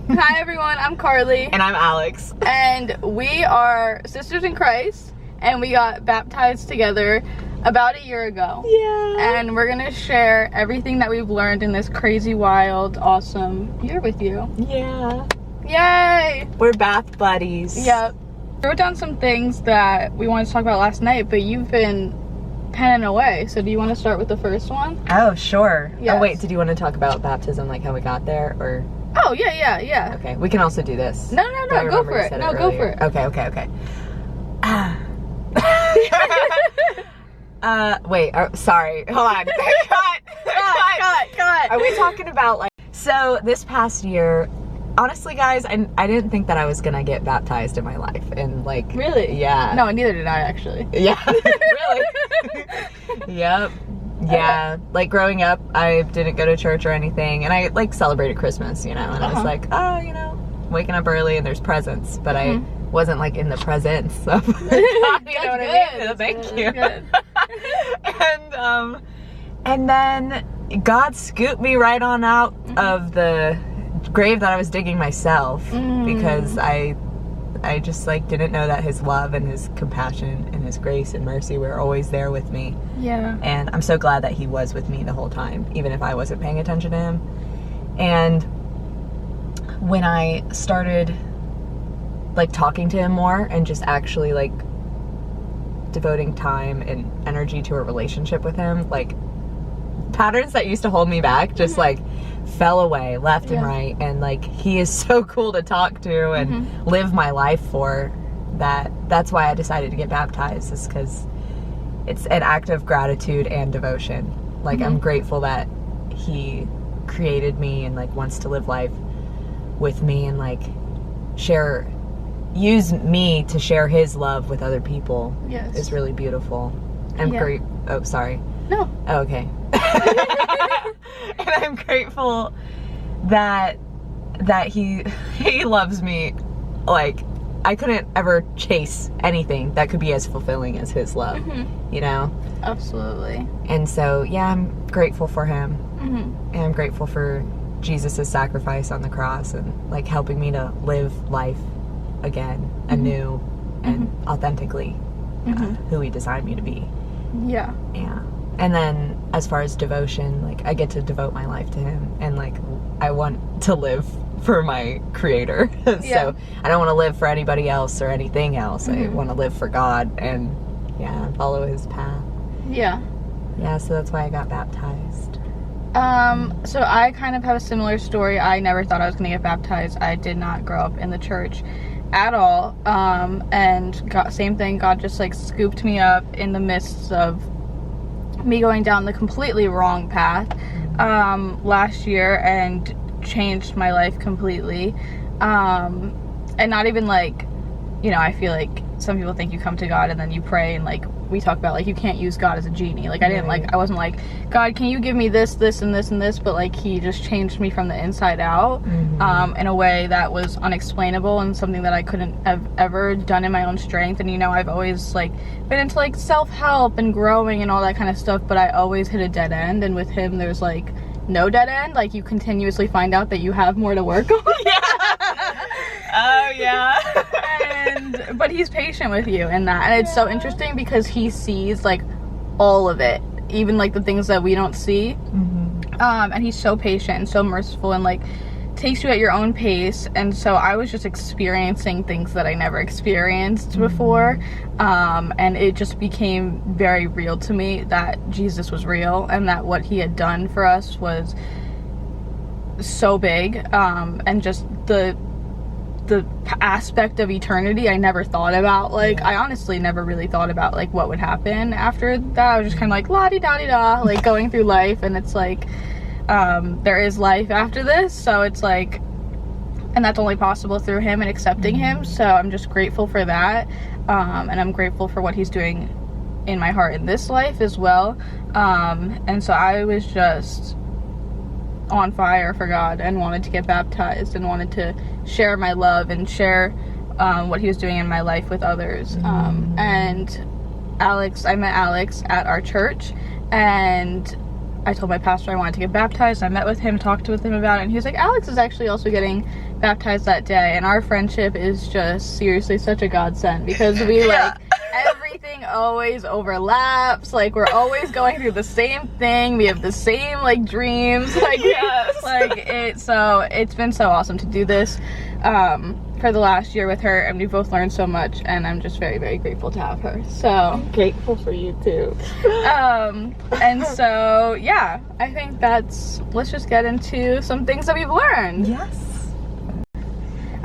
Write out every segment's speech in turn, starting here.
Hi everyone, I'm Carly. And I'm Alex. And we are sisters in Christ, and we got baptized together about a year ago. Yeah. And we're gonna share everything that we've learned in this crazy, wild, awesome year with you. Yeah. Yay! We're bath buddies. Yep. We wrote down some things that we wanted to talk about last night, but you've been penning away. So do you want to start with the first one? Oh, sure. Yes. Oh, wait, did you want to talk about baptism, like how we got there, or? Oh, yeah. Okay, we can also do this. No, But I go remember for you it. said No, go for earlier. Okay. Wait, sorry. Hold on. Cut. Are we talking about, like, so this past year, honestly, guys, I didn't think that I was gonna get baptized in my life, and like, Really? yeah. No, neither did I, actually. Yeah, really. Yep. Yeah, like growing up, I didn't go to church or anything, and I like celebrated Christmas, and I was like, oh, waking up early and there's presents, but I wasn't like in the presence of God, you know what I mean? Thank you. And then God scooped me right on out of the grave that I was digging myself, because I just like didn't know that his love and his compassion and his grace and mercy were always there with me. Yeah. And I'm so glad that he was with me the whole time, even if I wasn't paying attention to him. And when I started like talking to him more and just actually like devoting time and energy to a relationship with him, like patterns that used to hold me back just like fell away left and right, and like he is so cool to talk to and live my life for. That's why I decided to get baptized, is because it's an act of gratitude and devotion. Like I'm grateful that he created me and like wants to live life with me and like use me to share his love with other people. Yes. Is really beautiful. I'm great. Oh, sorry. No. Oh, okay. And I'm grateful that he loves me. Like, I couldn't ever chase anything that could be as fulfilling as his love, you know? Absolutely. And so, yeah, I'm grateful for him. And I'm grateful for Jesus' sacrifice on the cross and like helping me to live life again, anew, and authentically who he designed me to be. Yeah. Yeah. And then as far as devotion, like I get to devote my life to him, and like I want to live for my creator. So I don't want to live for anybody else or anything else. I want to live for God and follow his path. Yeah. Yeah, so that's why I got baptized. So I kind of have a similar story. I never thought I was going to get baptized. I did not grow up in the church at all. And same thing, God just like scooped me up in the midst of me going down the completely wrong path last year and changed my life completely. And not even like, I feel like some people think you come to God and then you pray, and like we talk about like you can't use God as a genie. Like I wasn't like, God, can you give me this and this and this, but like he just changed me from the inside out in a way that was unexplainable and something that I couldn't have ever done in my own strength. And I've always like been into like self-help and growing and all that kind of stuff, but I always hit a dead end. And with him there's like no dead end. Like you continuously find out that you have more to work on. Oh yeah. But he's patient with you in that, and it's so interesting because he sees like all of it, even like the things that we don't see. And he's so patient and so merciful and like takes you at your own pace. And so I was just experiencing things that I never experienced before, and it just became very real to me that Jesus was real and that what he had done for us was so big, and just the aspect of eternity I never thought about. Like I honestly never really thought about like what would happen after that. I was just kind of like la-di-da-di-da, like going through life, and it's like there is life after this, so it's like, and that's only possible through him and accepting him. So I'm just grateful for that, and I'm grateful for what he's doing in my heart in this life as well. And so I was just on fire for God and wanted to get baptized and wanted to share my love and share what he was doing in my life with others. And I met Alex at our church, and I told my pastor I wanted to get baptized. I met with him, talked with him about it, and he was like, Alex is actually also getting baptized that day, and our friendship is just seriously such a godsend because we like everything always overlaps. Like we're always going through the same thing. We have the same like dreams. Like it's been so awesome to do this for the last year with her, and we've both learned so much, and I'm just very, very grateful to have her. So Grateful for you too. and so yeah, I think let's just get into some things that we've learned. Yes.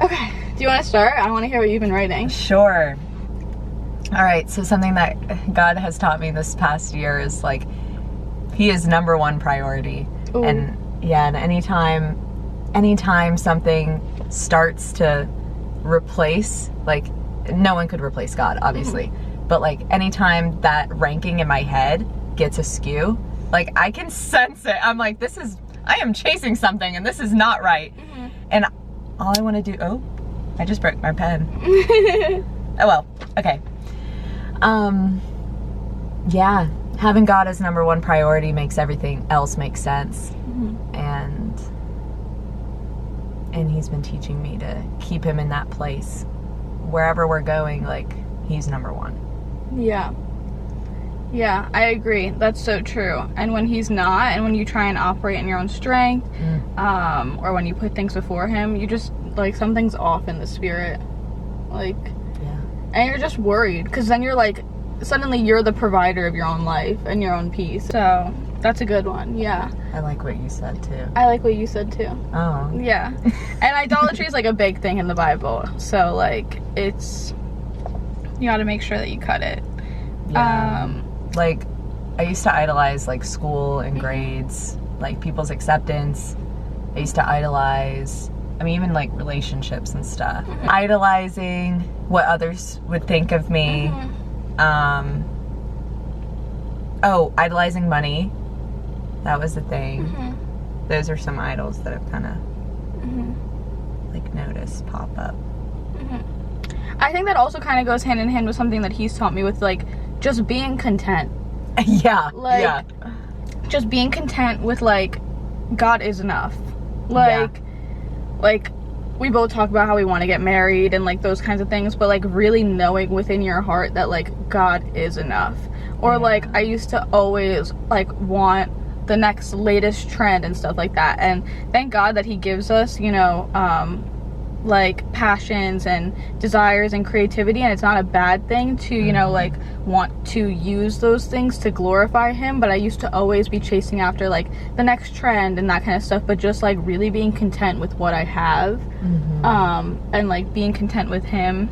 Okay, do you want to start? I want to hear what you've been writing. Sure. All right, so something that God has taught me this past year is like, he is number one priority. Ooh. And yeah, and anytime something starts to replace, like, no one could replace God, obviously, but like anytime that ranking in my head gets askew, like I can sense it. I'm like, I am chasing something and this is not right. And all I want to do, oh, I just broke my pen. Oh well, okay. Yeah, having God as number one priority makes everything else make sense. And he's been teaching me to keep him in that place. Wherever we're going, like, he's number one. Yeah, I agree. That's so true. And when he's not, and when you try and operate in your own strength, or when you put things before him, you just, like, something's off in the spirit. Like, and you're just worried, because then you're like, suddenly you're the provider of your own life and your own peace. So that's a good one. Yeah, I like what you said too. I like what you said too. Oh yeah. And idolatry is like a big thing in the Bible, so like it's, you got to make sure that you cut it. Like I used to idolize like school and grades, like people's acceptance. I used to idolize, I mean, even like relationships and stuff. Idolizing what others would think of me. Idolizing money. That was the thing. Those are some idols that I've kind of like noticed pop up. I think that also kind of goes hand in hand with something that he's taught me with, like, just being content. Yeah. Just being content with, like, God is enough. Like we both talk about how we want to get married and like those kinds of things, but like really knowing within your heart that like God is enough. Or like I used to always like want the next latest trend and stuff like that, and thank God that he gives us, you know, like passions and desires and creativity, and it's not a bad thing to, you know, like want to use those things to glorify him. But I used to always be chasing after like the next trend and that kind of stuff, but just like really being content with what I have, and like being content with him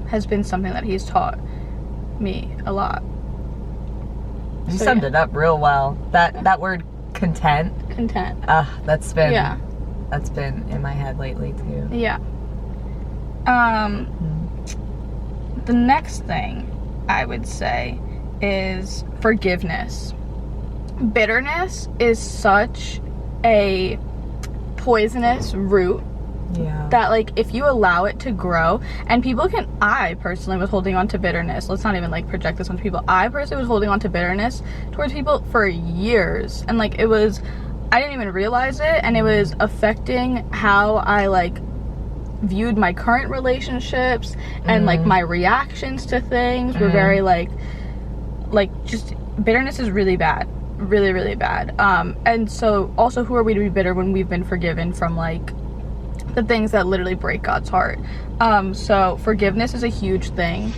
has been something that he's taught me a lot. You summed it up real well. That word content, that's been in my head lately too. The next thing I would say is forgiveness. Bitterness is such a poisonous root that like if you allow it to grow, and I personally was holding on to bitterness. Let's not even like project this onto people. I personally was holding on to bitterness towards people for years, and like I didn't even realize it, and it was affecting how I like viewed my current relationships, and like my reactions to things were very like just bitterness is really bad, really, really bad. And so also, who are we to be bitter when we've been forgiven from like the things that literally break God's heart? So forgiveness is a huge thing,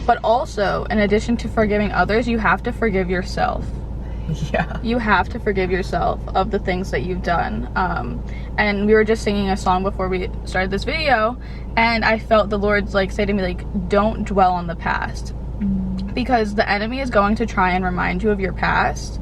but also in addition to forgiving others, you have to forgive yourself. You have to forgive yourself of the things that you've done. And we were just singing a song before we started this video, and I felt the Lord's like say to me, like, don't dwell on the past, because the enemy is going to try and remind you of your past,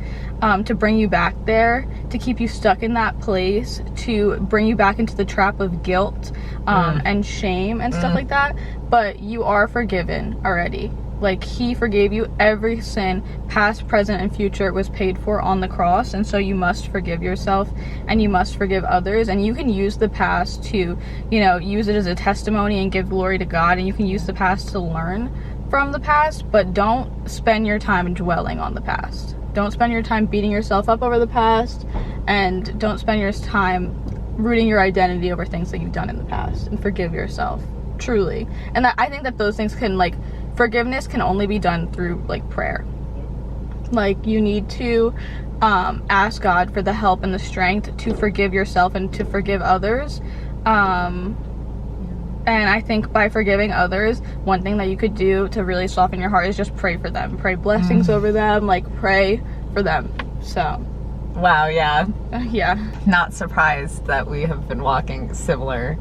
to bring you back there, to keep you stuck in that place, to bring you back into the trap of guilt and shame and stuff like that. But you are forgiven already. Like, he forgave you. Every sin, past, present, and future, was paid for on the cross. And so you must forgive yourself, and you must forgive others. And you can use the past to, you know, use it as a testimony and give glory to God. And you can use the past to learn from the past, but don't spend your time dwelling on the past. Don't spend your time beating yourself up over the past, and don't spend your time rooting your identity over things that you've done in the past, and forgive yourself, truly. And I think that those things can, like, forgiveness can only be done through, like, prayer. Like, you need to ask God for the help and the strength to forgive yourself and to forgive others. And I think by forgiving others, one thing that you could do to really soften your heart is just pray for them. Pray blessings over them. Like, pray for them. So. Wow, yeah. Yeah. Not surprised that we have been walking similar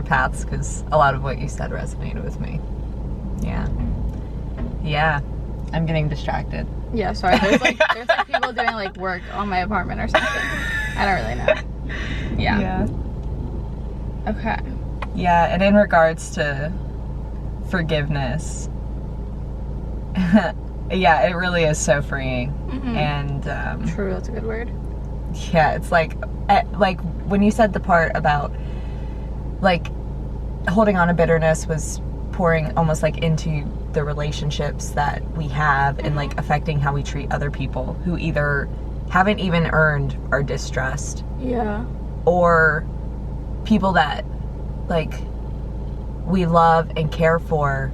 paths, because a lot of what you said resonated with me. Yeah. Yeah. I'm getting distracted. Yeah, sorry. There's like people doing, like, work on my apartment or something. I don't really know. Yeah. Okay. Yeah, and in regards to forgiveness, yeah, it really is so freeing. And true, that's a good word. yeah, it's like when you said the part about, like, holding on to bitterness was pouring almost, like, into the relationships that we have and, like, affecting how we treat other people who either haven't even earned our distrust, Yeah. or people that, like, we love and care for.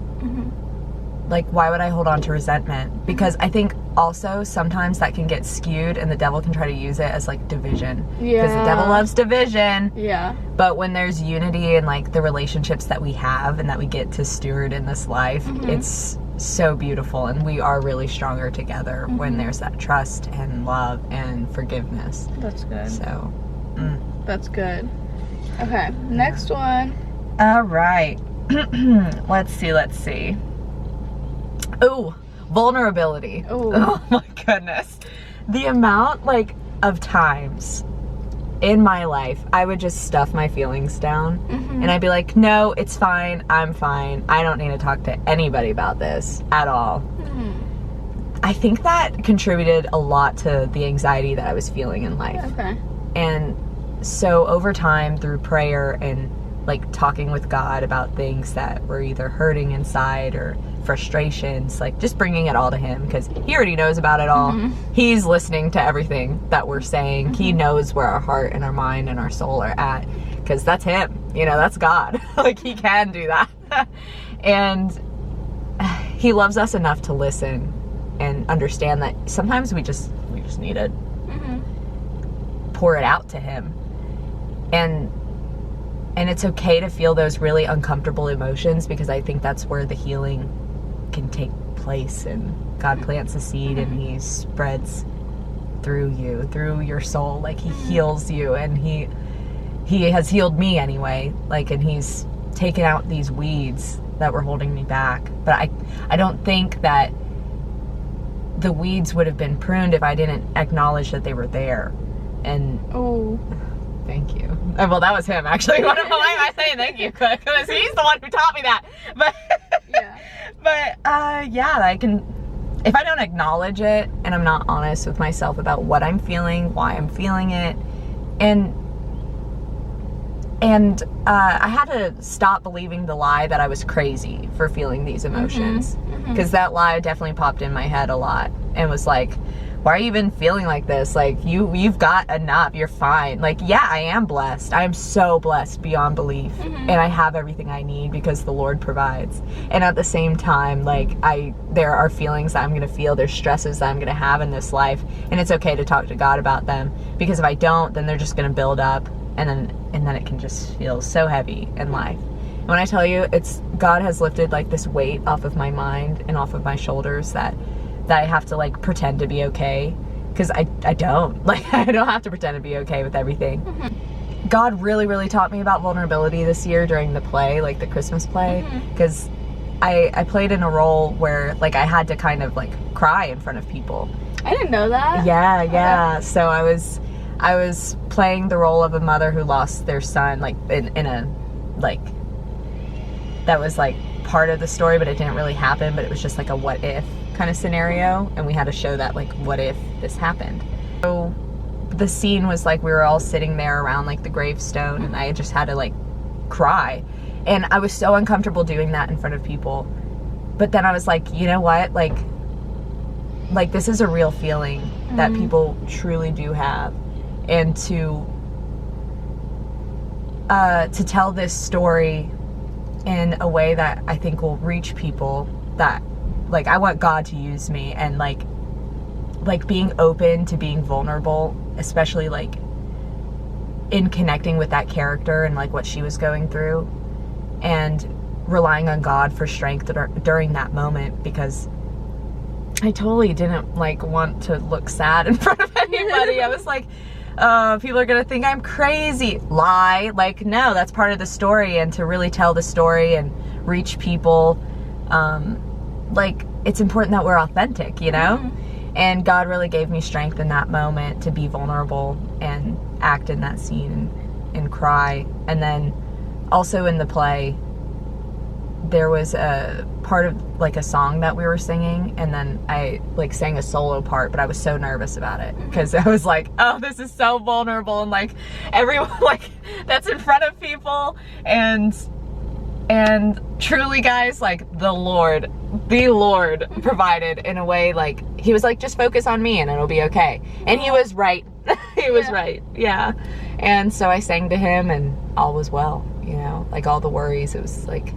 Like, why would I hold on to resentment? Because I think also sometimes that can get skewed, and the devil can try to use it as, like, division. Yeah. Because the devil loves division. Yeah. But when there's unity in, like, the relationships that we have and that we get to steward in this life, it's so beautiful, and we are really stronger together when there's that trust and love and forgiveness. That's good. So, That's good. Okay, next one. all right. Let's see. Ooh, vulnerability. Ooh. Oh my goodness. The amount, like, of times in my life I would just stuff my feelings down, and I'd be like, no, it's fine, I'm fine, I don't need to talk to anybody about this at all. I think that contributed a lot to the anxiety that I was feeling in life. Okay. And so over time, through prayer and, like, talking with God about things that were either hurting inside or frustrations, like, just bringing it all to him, because he already knows about it all. He's listening to everything that we're saying. He knows where our heart and our mind and our soul are at, because that's him, you know, that's God. Like, he can do that. And he loves us enough to listen and understand that sometimes we just need to pour it out to him. And it's okay to feel those really uncomfortable emotions, because I think that's where the healing can take place, and God plants a seed and he spreads through you, through your soul. Like, he heals you, and he has healed me anyway, like, and he's taken out these weeds that were holding me back. But I don't think that the weeds would have been pruned if I didn't acknowledge that they were there. And thank you. Well, that was him, actually. Why am I saying thank you? Because he's the one who taught me that. But Yeah. yeah, I can, if I don't acknowledge it and I'm not honest with myself about what I'm feeling, why I'm feeling it, and I had to stop believing the lie that I was crazy for feeling these emotions, because that lie definitely popped in my head a lot and was like, why are you even feeling like this? Like, you've got enough, you're fine. Like, yeah, I am blessed. I am so blessed beyond belief. And I have everything I need because the Lord provides. And at the same time, like, there are feelings that I'm gonna feel, there's stresses that I'm gonna have in this life, and it's okay to talk to God about them, because if I don't, then they're just gonna build up, and then it can just feel so heavy in life. And when I tell you, God has lifted, like, this weight off of my mind and off of my shoulders that I have to, like, pretend to be okay, because I don't. Like, I don't have to pretend to be okay with everything. God really, really taught me about vulnerability this year during the play, like the Christmas play, because I played in a role where, like, I had to kind of, like, cry in front of people. I didn't know that. Yeah. So I was playing the role of a mother who lost their son, like, in a, like, that was, like, part of the story, but it didn't really happen, but it was just like a what if kind of scenario, and we had to show that, like, what if this happened. So the scene was like we were all sitting there around, like, the gravestone, and I just had to, like, cry, and I was so uncomfortable doing that in front of people. But then I was like, you know what, like this is a real feeling that people truly do have, and to to tell this story in a way that I think will reach people, that like I want God to use me, and like being open to being vulnerable, especially like in connecting with that character and like what she was going through, and relying on God for strength during that moment, because I totally didn't like want to look sad in front of anybody. I was like, people are gonna think I'm crazy. Lie. Like, no, that's part of the story, and to really tell the story and reach people, like it's important that we're authentic, you know? Mm-hmm. And God really gave me strength in that moment to be vulnerable and act in that scene and cry. And then also in the play, there was a part of like a song that we were singing, and then I like sang a solo part, but I was so nervous about it because I was like, oh, this is so vulnerable, and like everyone like that's in front of people, and truly guys, like the Lord provided in a way, like he was like, just focus on me and it'll be okay. And he was right. He was right. Yeah. And so I sang to him and all was well, you know, like all the worries, it was like,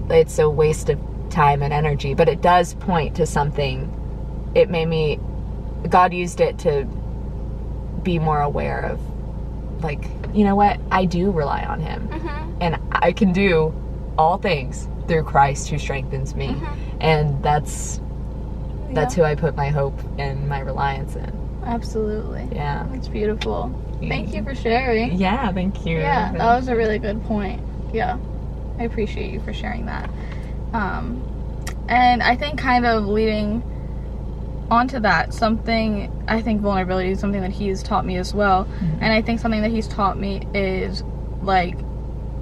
it's a waste of time and energy, but it does point to something. It made me, God used it to be more aware of like, you know what, I do rely on him, and I can do all things through Christ who strengthens me. And that's who I put my hope and my reliance in. Absolutely. Yeah. That's beautiful. Thank you for sharing. Yeah, thank you. Yeah, that was a really good point. Yeah. I appreciate you for sharing that. And I think kind of leading onto that, something, I think vulnerability is something that he's taught me as well. And I think something that he's taught me is like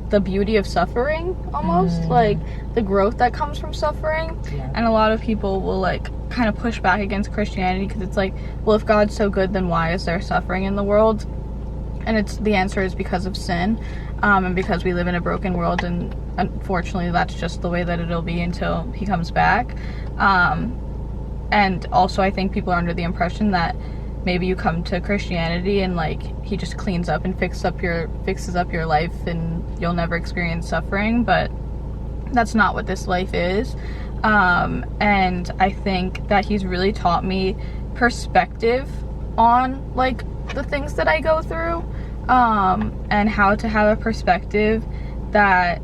the beauty of suffering, almost like the growth that comes from suffering. And a lot of people will like kind of push back against Christianity because it's like, well, if God's so good, then why is there suffering in the world? And the answer is because of sin, and because we live in a broken world, and unfortunately that's just the way that it'll be until he comes back. And also I think people are under the impression that maybe you come to Christianity and like he just cleans up and fixes up your life and you'll never experience suffering, but that's not what this life is. And I think that he's really taught me perspective on like the things that I go through, and how to have a perspective that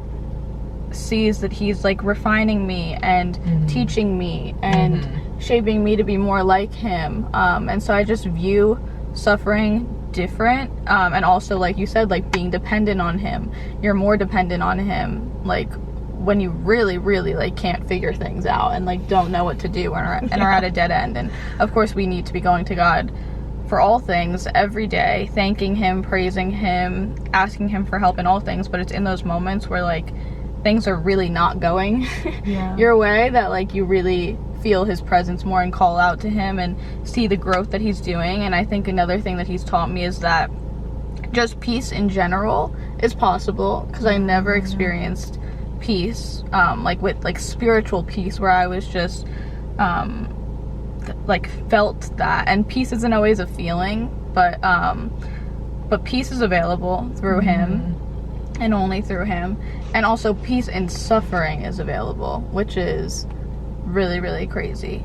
sees that he's like refining me and teaching me and shaping me to be more like him. And so I just view suffering different, and also like you said, like being dependent on him. You're more dependent on him like when you really like can't figure things out and like don't know what to do and are at a dead end. And of course we need to be going to God for all things every day, thanking him, praising him, asking him for help in all things. But it's in those moments where like things are really not going your way that like you really feel his presence more and call out to him and see the growth that he's doing. And I think another thing that he's taught me is that just peace in general is possible, because I never experienced peace, like with like spiritual peace where I was just like felt that. And peace isn't always a feeling, but peace is available through him and only through him. And also peace in suffering is available, which is really crazy,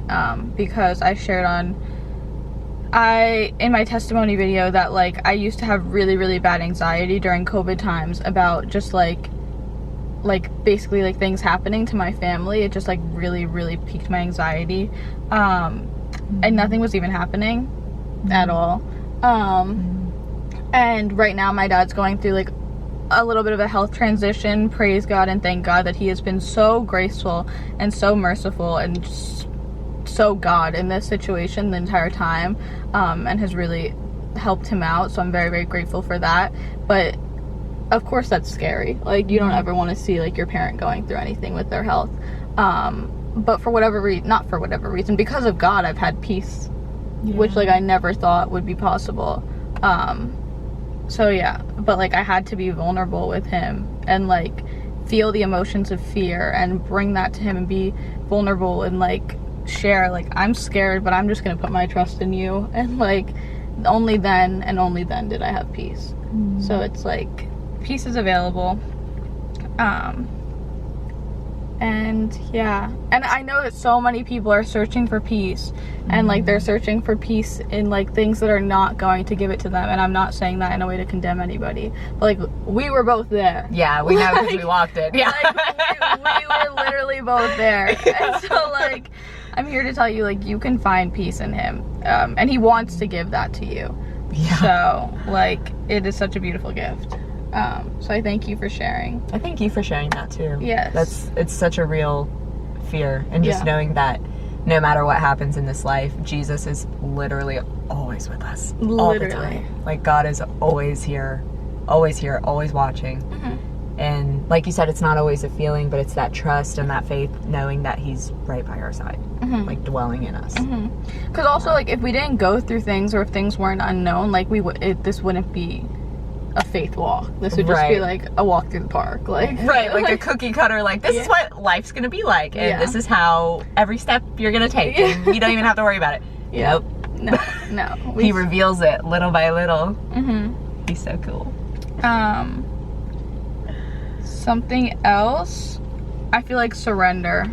because I shared in my testimony video that like I used to have really bad anxiety during COVID times about just like basically like things happening to my family. It just like really piqued my anxiety, and nothing was even happening at all. And right now my dad's going through like a little bit of a health transition. Praise God and thank God that he has been so graceful and so merciful and just so God in this situation the entire time, and has really helped him out. So I'm very grateful for that. But of course that's scary. Like you don't ever want to see like your parent going through anything with their health. But for whatever reason, not for whatever reason, because of God, I've had peace, which like I never thought would be possible. So yeah, but like I had to be vulnerable with him and like feel the emotions of fear and bring that to him and be vulnerable and like share like I'm scared, but I'm just gonna put my trust in you. And like only then did I have peace. So it's like peace is available. And yeah, and I know that so many people are searching for peace, and like they're searching for peace in like things that are not going to give it to them. And I'm not saying that in a way to condemn anybody, but like we were both there. Yeah, we know because we walked it. Yeah, like, we were literally both there. And so like I'm here to tell you, like, you can find peace in him, and he wants to give that to you. Yeah. So like it is such a beautiful gift. So I thank you for sharing. I thank you for sharing that too. Yes. It's such a real fear, and just knowing that no matter what happens in this life, Jesus is literally always with us. All the time. Like God is always here, always watching. And like you said, it's not always a feeling, but it's that trust and that faith, knowing that he's right by our side, like dwelling in us. Because also, like, if we didn't go through things, or if things weren't unknown, like this wouldn't be a faith walk. This would just be like a walk through the park, like like a cookie cutter, like this is what life's gonna be like, and this is how every step you're gonna take, and you don't even have to worry about it. Nope. No. He reveals it little by little. He's so cool. Something else, I feel like surrender.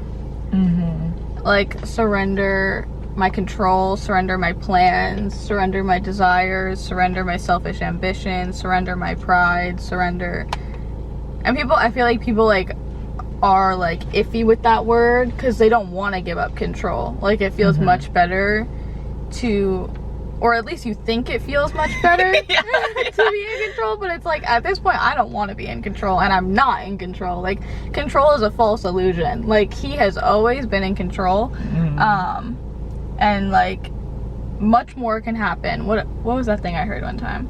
Like surrender my control, surrender my plans, surrender my desires, surrender my selfish ambitions, surrender my pride, surrender. And I feel like people like are like iffy with that word because they don't want to give up control. Like it feels much better to, or at least you think it feels much better to be in control, but it's like at this point I don't want to be in control, and I'm not in control. Like control is a false illusion. Like he has always been in control. And like much more can happen. What was that thing I heard one time?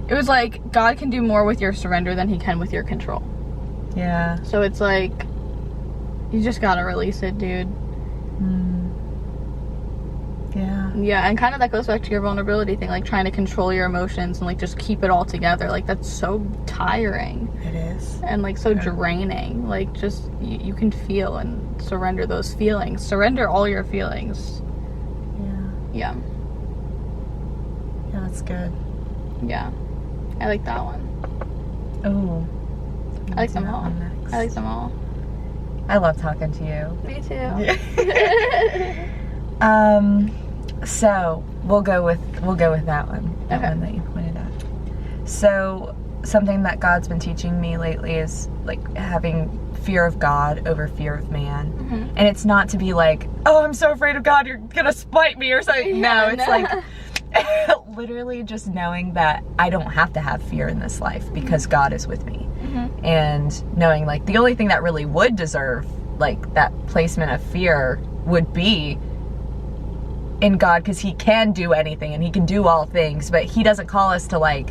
It was like God can do more with your surrender than he can with your control. Yeah. So it's like you just gotta release it, dude. Yeah, and kind of that goes back to your vulnerability thing, like trying to control your emotions and like just keep it all together. Like that's so tiring. It is. And like so draining. Like just you can feel and surrender those feelings. Surrender all your feelings. Yeah, that's good. Yeah, I like that one. Oh, I like them all. I love talking to you. Me too. Yeah. So we'll go with that one. That one that you pointed out. So something that God's been teaching me lately is like having fear of God over fear of man. And it's not to be like, oh, I'm so afraid of God, you're gonna spite me or something. Like literally just knowing that I don't have to have fear in this life because God is with me. And knowing like the only thing that really would deserve like that placement of fear would be in God, because he can do anything and he can do all things, but he doesn't call us to like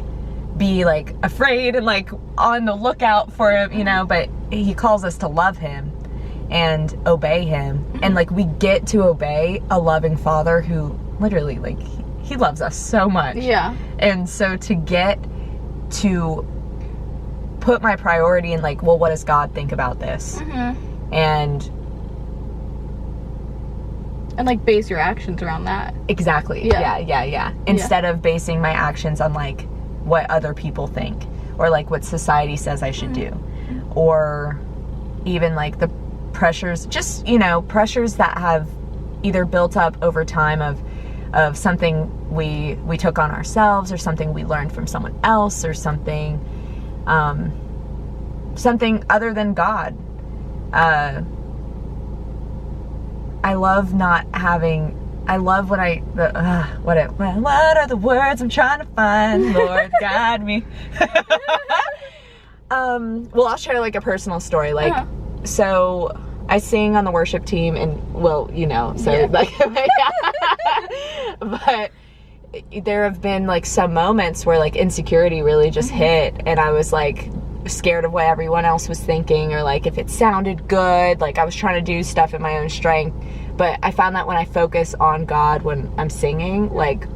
be like afraid and like on the lookout for him, you know, but he calls us to love him and obey him. And like we get to obey a loving father who literally like he loves us so much. And so to get to put my priority in like, well, what does God think about this? And like base your actions around that. Exactly. Yeah. Instead of basing my actions on like what other people think or like what society says I should do, or even like the pressures, just, you know, pressures that have either built up over time of something we took on ourselves, or something we learned from someone else, or something other than God. I love not having, I love when what are the words I'm trying to find? Lord, guide me. Well, I'll share like a personal story. Like, so I sing on the worship team, and well, you know, so like, but there have been like some moments where like insecurity really just hit, and I was like scared of what everyone else was thinking, or like if it sounded good. Like I was trying to do stuff in my own strength, but I found that when I focus on God when I'm singing, like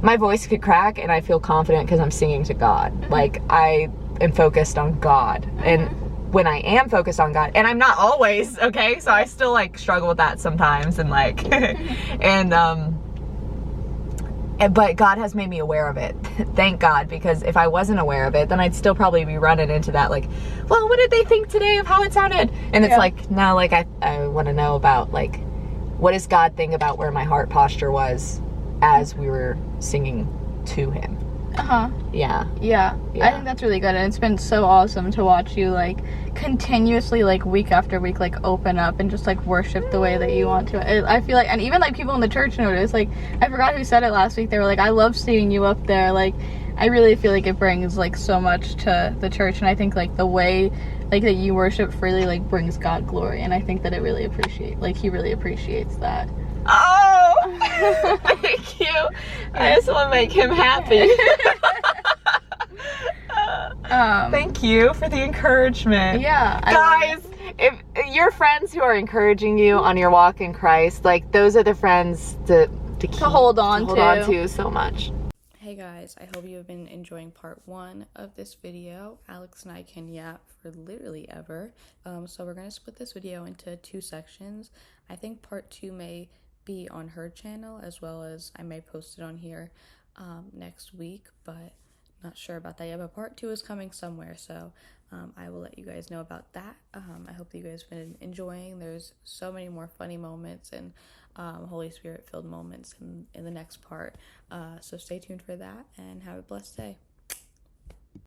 my voice could crack and I feel confident because I'm singing to God. Like I am focused on God. And when I am focused on God, and I'm not always, okay, so I still like struggle with that sometimes, and like but God has made me aware of it. Thank God, because if I wasn't aware of it, then I'd still probably be running into that, like, well, what did they think today of how it sounded? And it's like, no, like, I want to know about, like, what does God think about where my heart posture was as we were singing to him? Yeah. I think that's really good, and it's been so awesome to watch you like continuously, like week after week, like open up and just like worship the way that you want to. I feel like, and even like people in the church notice, like I forgot who said it last week, they were like, I love seeing you up there. Like I really feel like it brings like so much to the church, and I think like the way like that you worship freely like brings God glory, and I think that he really appreciates that. Oh, thank you. I just want to make him happy. Thank you for the encouragement. Yeah. Guys, if your friends who are encouraging you on your walk in Christ, like those are the friends to hold on to so much. Hey guys, I hope you have been enjoying part 1 of this video. Alex and I can yap for literally ever. So we're going to split this video into 2 sections. I think part 2 may be on her channel, as well as I may post it on here next week, but not sure about that yet. But part 2 is coming somewhere, so I will let you guys know about that. I hope that you guys have been enjoying. There's so many more funny moments and Holy Spirit filled moments in the next part, so stay tuned for that and have a blessed day.